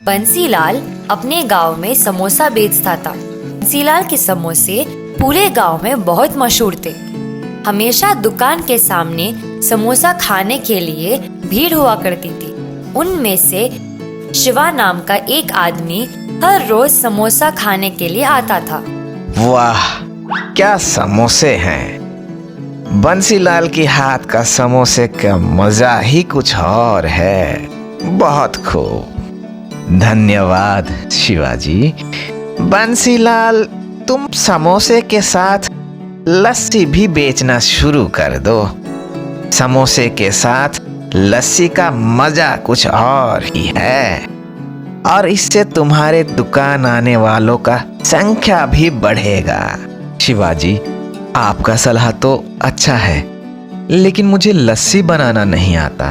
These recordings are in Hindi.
बंसीलाल अपने गांव में समोसा बेचता था। बंसीलाल के समोसे पूरे गांव में बहुत मशहूर थे। हमेशा दुकान के सामने समोसा खाने के लिए भीड़ हुआ करती थी। उनमें से शिवा नाम का एक आदमी हर रोज समोसा खाने के लिए आता था। वाह, क्या समोसे हैं! बंसीलाल के हाथ का समोसे का मजा ही कुछ और है। बहुत खूब, धन्यवाद शिवाजी। बंसीलाल, तुम समोसे के साथ लस्सी भी बेचना शुरू कर दो। समोसे के साथ लस्सी का मजा कुछ और ही है, और इससे तुम्हारे दुकान आने वालों का संख्या भी बढ़ेगा। शिवाजी, आपका सलाह तो अच्छा है, लेकिन मुझे लस्सी बनाना नहीं आता।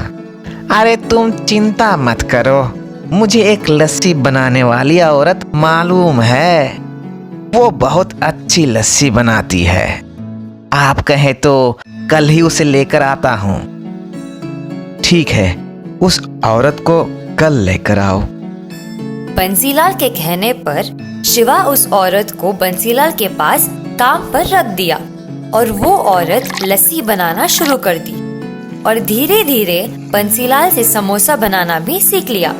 अरे तुम चिंता मत करो, मुझे एक लस्सी बनाने वाली औरत मालूम है। वो बहुत अच्छी लस्सी बनाती है। आप कहें तो कल ही उसे लेकर आता हूँ। ठीक है, उस औरत को कल लेकर आओ। बंसीलाल के कहने पर शिवा उस औरत को बंसीलाल के पास काम पर रख दिया और वो औरत लस्सी बनाना शुरू कर दी और धीरे धीरे बंसीलाल से समोसा बनाना भी सीख लिया।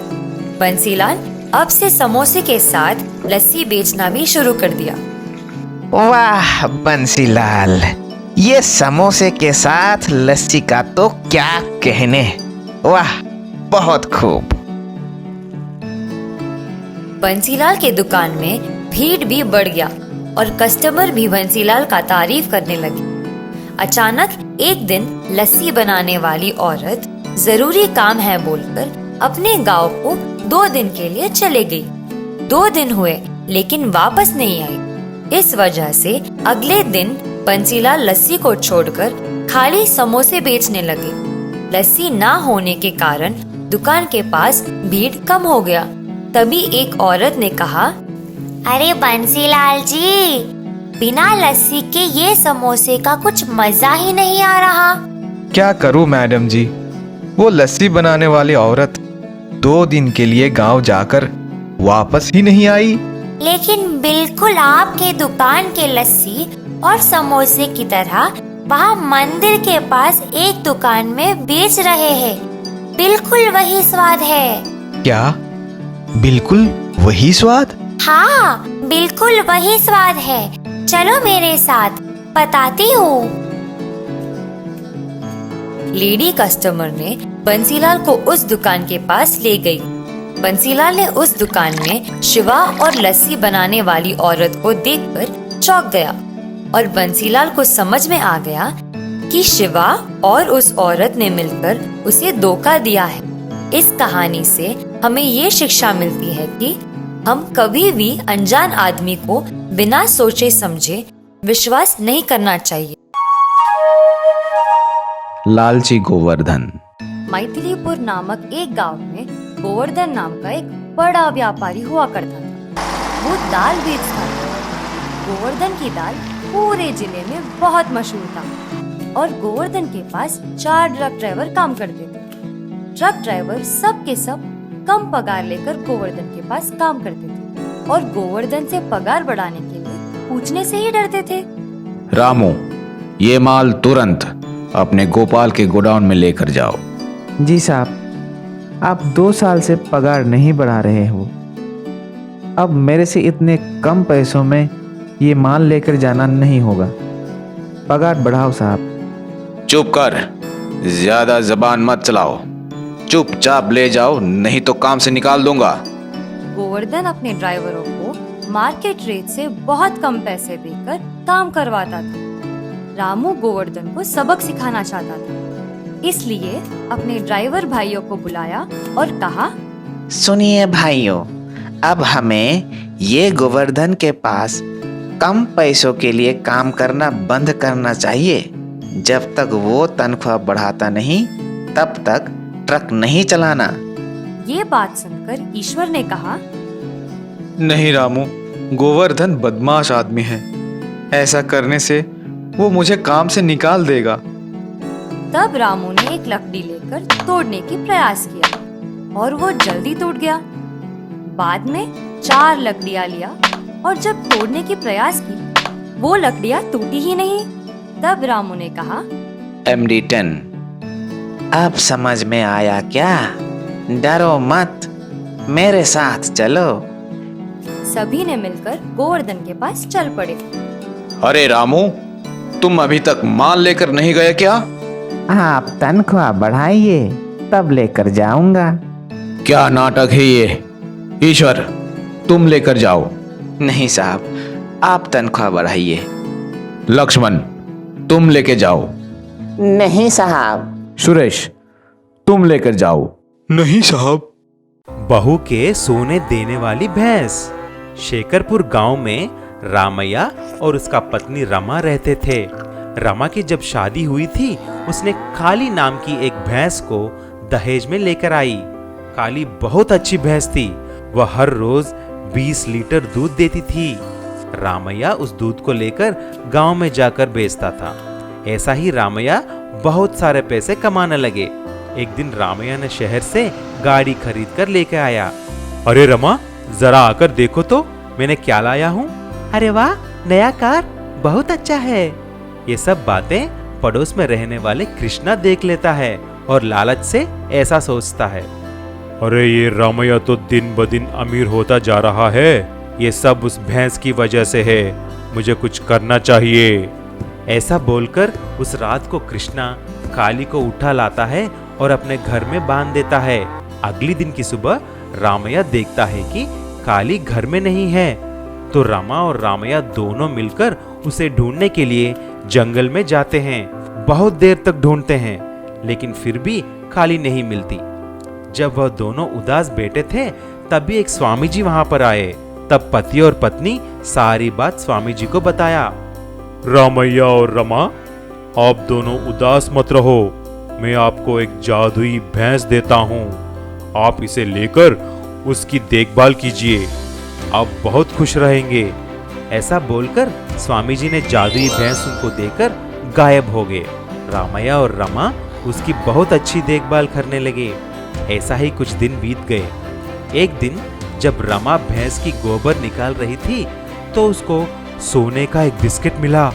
बंसीलाल अब से समोसे के साथ लस्सी बेचना भी शुरू कर दिया। वाह बंसीलाल, ये समोसे के साथ लस्सी का तो क्या कहने। वाह, बहुत खूब। बंसीलाल के दुकान में भीड़ भी बढ़ गया और कस्टमर भी बंसीलाल का तारीफ करने लगे। अचानक एक दिन लस्सी बनाने वाली औरत जरूरी काम है बोलकर अपने गांव को 2 दिन के लिए चले गई। 2 दिन हुए लेकिन वापस नहीं आई। इस वजह से अगले दिन बंसीलाल लस्सी को छोड़कर खाली समोसे बेचने लगे। लस्सी ना होने के कारण दुकान के पास भीड़ कम हो गया। तभी एक औरत ने कहा, अरे बंसीलाल जी, बिना लस्सी के ये समोसे का कुछ मजा ही नहीं आ रहा। क्या करूं मैडम जी, वो लस्सी बनाने वाली औरत 2 दिन के लिए गांव जाकर वापस ही नहीं आई। लेकिन बिल्कुल आपके दुकान के लस्सी और समोसे की तरह वहाँ मंदिर के पास एक दुकान में बेच रहे हैं। बिल्कुल वही स्वाद है। क्या बिल्कुल वही स्वाद? हाँ, बिल्कुल वही स्वाद है। चलो मेरे साथ, बताती हूँ। लेडी कस्टमर ने बंसीलाल को उस दुकान के पास ले गई। बंसीलाल ने उस दुकान में शिवा और लस्सी बनाने वाली औरत को देखकर चौंक गया और बंसीलाल को समझ में आ गया कि शिवा और उस औरत ने मिलकर उसे धोखा दिया है। इस कहानी से हमें ये शिक्षा मिलती है कि हम कभी भी अनजान आदमी को बिना सोचे समझे विश्वास नहीं करना चाहिए। लालची गोवर्धन। मैथिलीपुर नामक एक गांव में गोवर्धन नाम का एक बड़ा व्यापारी हुआ करता था। वो दाल बेचता था। गोवर्धन की दाल पूरे जिले में बहुत मशहूर था और गोवर्धन के पास 4 ट्रक ड्राइवर काम करते थे। ट्रक ड्राइवर सब के सब कम पगार लेकर गोवर्धन के पास काम करते थे और गोवर्धन से पगार बढ़ाने के लिए पूछने से ही डरते थे। रामू, ये माल तुरंत अपने गोपाल के गोडाउन में लेकर जाओ। जी साहब, आप 2 साल से पगार नहीं बढ़ा रहे हो। अब मेरे से इतने कम पैसों में ये माल लेकर जाना नहीं होगा। पगार बढ़ाओ साहब। चुप कर, ज्यादा जबान मत चलाओ। चुपचाप ले जाओ, नहीं तो काम से निकाल दूंगा। गोवर्धन अपने ड्राइवरों को मार्केट रेट से बहुत कम पैसे देकर काम करवाता था। रामू गोवर्धन को सबक सिखाना चाहता था, इसलिए अपने ड्राइवर भाइयों को बुलाया और कहा, सुनिए भाइयों, अब हमें ये गोवर्धन के पास कम पैसों के लिए काम करना बंद करना चाहिए। जब तक वो तनख्वाह बढ़ाता नहीं, तब तक ट्रक नहीं चलाना। ये बात सुनकर ईश्वर ने कहा, नहीं रामू, गोवर्धन बदमाश आदमी है। ऐसा करने से वो मुझे काम से निकाल देगा। तब रामू ने एक लकड़ी लेकर तोड़ने की प्रयास किया और वो जल्दी टूट गया। बाद में 4 लकड़ियां लिया और जब तोड़ने की प्रयास की, वो लकड़ियां टूटी ही नहीं। तब रामू ने कहा, MD10, अब समझ में आया क्या? डरो मत, मेरे साथ चलो। सभी ने मिलकर गोवर्धन के पास चल पड़े। अरे रामू, तुम अभी तक माल लेकर नहीं गए क्या? आप तनख्वाह बढ़ाइए, तब लेकर जाऊंगा। क्या नाटक है ये? ईश्वर, तुम लेकर जाओ। नहीं साहब, आप तनख्वाह बढ़ाइए। लक्ष्मण, तुम लेके जाओ। नहीं साहब। सुरेश, तुम लेकर जाओ। नहीं साहब। बहू के सोने देने वाली भैंस। शेखरपुर गांव में रामैया और उसका पत्नी रमा रहते थे। रमा की जब शादी हुई थी, उसने काली नाम की एक भैंस को दहेज में लेकर आई। काली बहुत अच्छी भैंस थी। वह हर रोज 20 लीटर दूध देती थी। रामैया उस दूध को लेकर गांव में जाकर बेचता था। ऐसा ही रामैया बहुत सारे पैसे कमाने लगे। एक दिन रामैया ने शहर से गाड़ी खरीद कर लेकर आया। अरे रमा, जरा आकर देखो तो मैंने क्या लाया हूँ। अरे वाह, नया कार, बहुत अच्छा है। ये सब बातें पड़ोस में रहने वाले कृष्णा देख लेता है और लालच से ऐसा सोचता है, अरे ये रामैया तो दिन ब दिन अमीर होता जा रहा है। ये सब उस भैंस की वजह से है। मुझे कुछ करना चाहिए। ऐसा बोलकर उस रात को कृष्णा काली को उठा लाता है और अपने घर में बांध देता है। अगली दिन की सुबह रामैया देखता है कि काली घर में नहीं है। तो रमा और रामैया दोनों मिलकर उसे ढूंढने के लिए जंगल में जाते हैं। बहुत देर तक ढूंढते हैं, लेकिन फिर भी काली नहीं मिलती। जब वह दोनों उदास बैठे थे, तभी एक स्वामी जी वहां पर आए। तब पति और पत्नी सारी बात स्वामी जी को बताया। रामैया और रमा, आप दोनों उदास मत रहो। मैं आपको एक जादुई भैंस देता हूँ। आप इसे लेकर उसकी देखभाल कीजिए, आप बहुत खुश रहेंगे। ऐसा बोलकर स्वामी जी ने जादुई भैंस उनको देकर गायब हो गए। रामैया और रमा उसकी बहुत अच्छी देखभाल करने लगे। ऐसा ही कुछ दिन बीत गए। एक दिन जब रमा भैंस की गोबर निकाल रही थी, तो उसको सोने का एक बिस्किट मिला।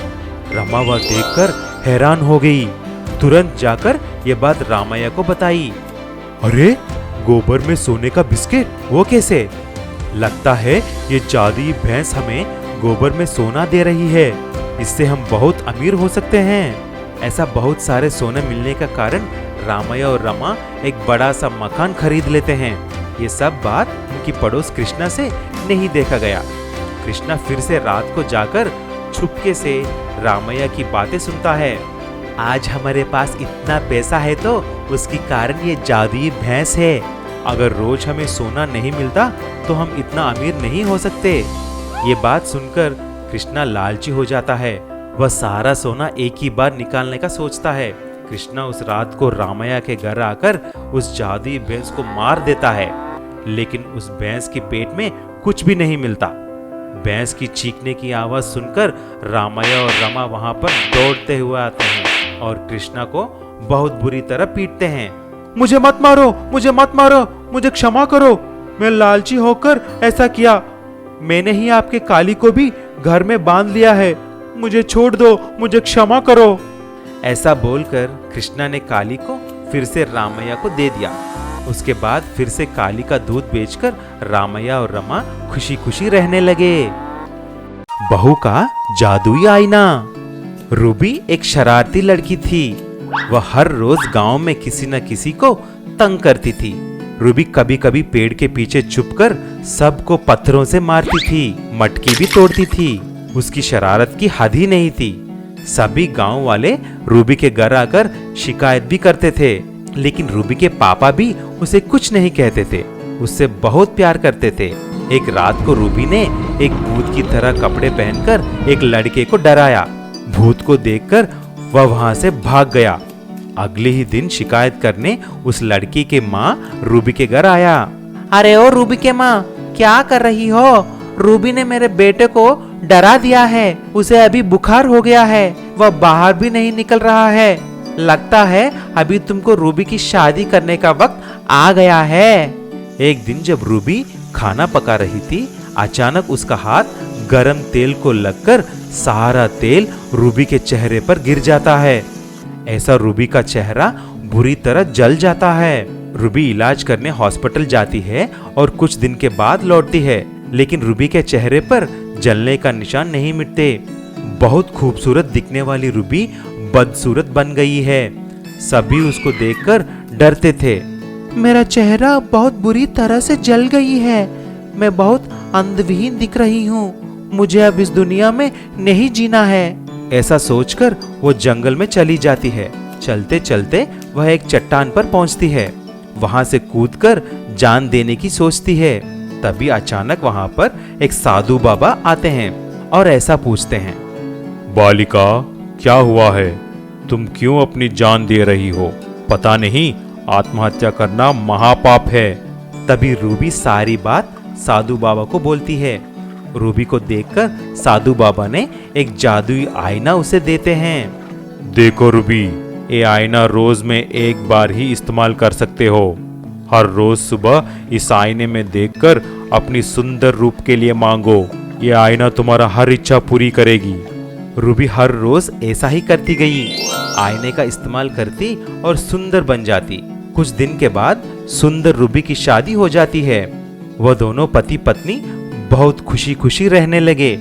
रमा वह देखकर हैरान हो गई। तुरंत जाकर ये बात रामैया को बताई। अरे, गोबर में सोने का बिस्किट, वो कैसे? लगता है ये जादुई भैंस हमें गोबर में सोना दे रही है। इससे हम बहुत अमीर हो सकते हैं। ऐसा बहुत सारे सोने मिलने का कारण रामैया और रमा एक बड़ा सा मकान खरीद लेते हैं। ये सब बात उनकी पड़ोस कृष्णा से नहीं देखा गया। कृष्णा फिर से रात को जाकर छुपके से रामैया की बातें सुनता है। आज हमारे पास इतना पैसा है तो उसके कारण ये जादुई भैंस है। अगर रोज हमें सोना नहीं मिलता तो हम इतना अमीर नहीं हो सकते। ये बात सुनकर कृष्णा लालची हो जाता है। वह सारा सोना एक ही बार निकालने का सोचता है। कृष्णा उस रात को रामैया के घर आकर उस जादुई भैंस को मार देता है, लेकिन उस भैंस के पेट में कुछ भी नहीं मिलता। भैंस की चीखने की आवाज सुनकर रामैया और रमा वहां पर दौड़ते हुए आते हैं और कृष्णा को बहुत बुरी तरह पीटते हैं। मुझे मत मारो, मुझे मत मारो, मुझे क्षमा करो। मैं लालची होकर ऐसा किया। मैंने ही आपके काली को भी घर में बांध लिया है। मुझे छोड़ दो, मुझे क्षमा करो। ऐसा बोलकर कृष्णा ने काली को फिर से रामैया को दे दिया। उसके बाद फिर से काली का दूध बेचकर रामैया और रमा खुशी खुशी रहने लगे। बहू का जादुई आईना। रूबी एक शरारती लड़की थी। वह हर रोज गांव में किसी न किसी को तंग करती थी। रूबी कभी कभी पेड़ के पीछे छुपकर सबको पत्थरों से मारती थी, मटकी भी तोड़ती थी। उसकी शरारत की हद ही नहीं थी। सभी गांव वाले रूबी के घर आकर शिकायत भी करते थे, लेकिन रूबी के पापा भी उसे कुछ नहीं कहते थे। उससे बहुत प्यार करते थे। एक रात को रूबी ने एक भूत की तरह कपड़े पहनकर एक लड़के को डराया। भूत को देखकर वह वहां से भाग गया। अगले ही दिन शिकायत करने उस लड़की के माँ रूबी के घर आया। अरे ओ रूबी के माँ, क्या कर रही हो? रूबी ने मेरे बेटे को डरा दिया है। उसे अभी बुखार हो गया है। वह बाहर भी नहीं निकल रहा है। लगता है अभी तुमको रूबी की शादी करने का वक्त आ गया है। एक दिन जब रूबी खाना पका रही थी, अचानक उसका हाथ गरम तेल को लगकर सारा तेल रूबी के चेहरे पर गिर जाता है। ऐसा रूबी का चेहरा बुरी तरह जल जाता है। रूबी इलाज करने हॉस्पिटल जाती है और कुछ दिन के बाद लौटती है, लेकिन रूबी के चेहरे पर जलने का निशान नहीं मिटते। बहुत खूबसूरत दिखने वाली रूबी बदसूरत बन गई है। सभी उसको देखकर डरते थे। मेरा चेहरा बहुत बुरी तरह से जल गई है। मैं बहुत अंधविहीन दिख रही हूँ। मुझे अब इस दुनिया में नहीं जीना है। ऐसा सोचकर वो जंगल में चली जाती है। चलते चलते वह एक चट्टान पर पहुंचती है। वहां से कूदकर जान देने की सोचती है। तभी अचानक वहां पर एक साधु बाबा आते हैं और ऐसा पूछते हैं, बालिका, क्या हुआ है? तुम क्यों अपनी जान दे रही हो? पता नहीं आत्महत्या करना महापाप है। तभी रूबी सारी बात साधु बाबा को बोलती है। रूबी को देखकर साधु बाबा ने एक जादुई आईना उसे देते हैं। देखो रूबी, ये आईना रोज में एक बार ही इस्तेमाल कर सकते हो। हर रोज सुबह इस आईने में देखकर अपनी सुंदर रूप के लिए मांगो। ये आईना तुम्हारा हर इच्छा पूरी करेगी। रूबी हर रोज ऐसा ही करती गई। आईने का इस्तेमाल करती और सुंदर बन जाती। कुछ दिन के बाद सुंदर रूबी की शादी हो जाती है। वह दोनों पति पत्नी बहुत खुशी खुशी रहने लगे।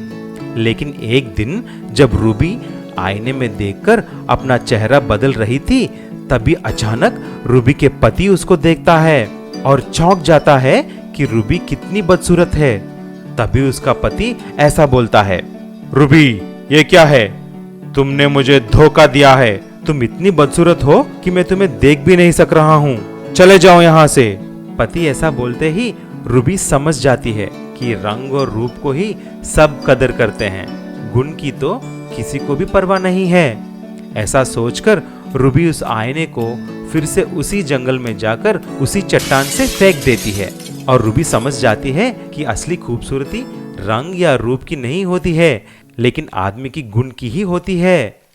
लेकिन एक दिन जब रूबी आईने में देखकर अपना चेहरा बदल रही थी, तभी अचानक रूबी के पति उसको देखता है और चौंक जाता है कि रूबी कितनी बदसूरत है। तभी उसका पति ऐसा बोलता है, रूबी, ये क्या है? तुमने मुझे धोखा दिया है। तुम इतनी बदसूरत हो कि मैं तुम्हें देख भी नहीं सक रहा हूँ। चले जाओ यहाँ से। पति ऐसा बोलते ही रूबी समझ जाती है कि रंग और रूप को ही सब कदर करते हैं, गुण की तो किसी को भी परवाह नहीं है। ऐसा सोचकर रूबी उस आईने को फिर से उसी जंगल में जाकर उसी चट्टान से फेंक देती है। और रूबी समझ जाती है कि असली खूबसूरती रंग या रूप की नहीं होती है, लेकिन आदमी की गुण की ही होती है।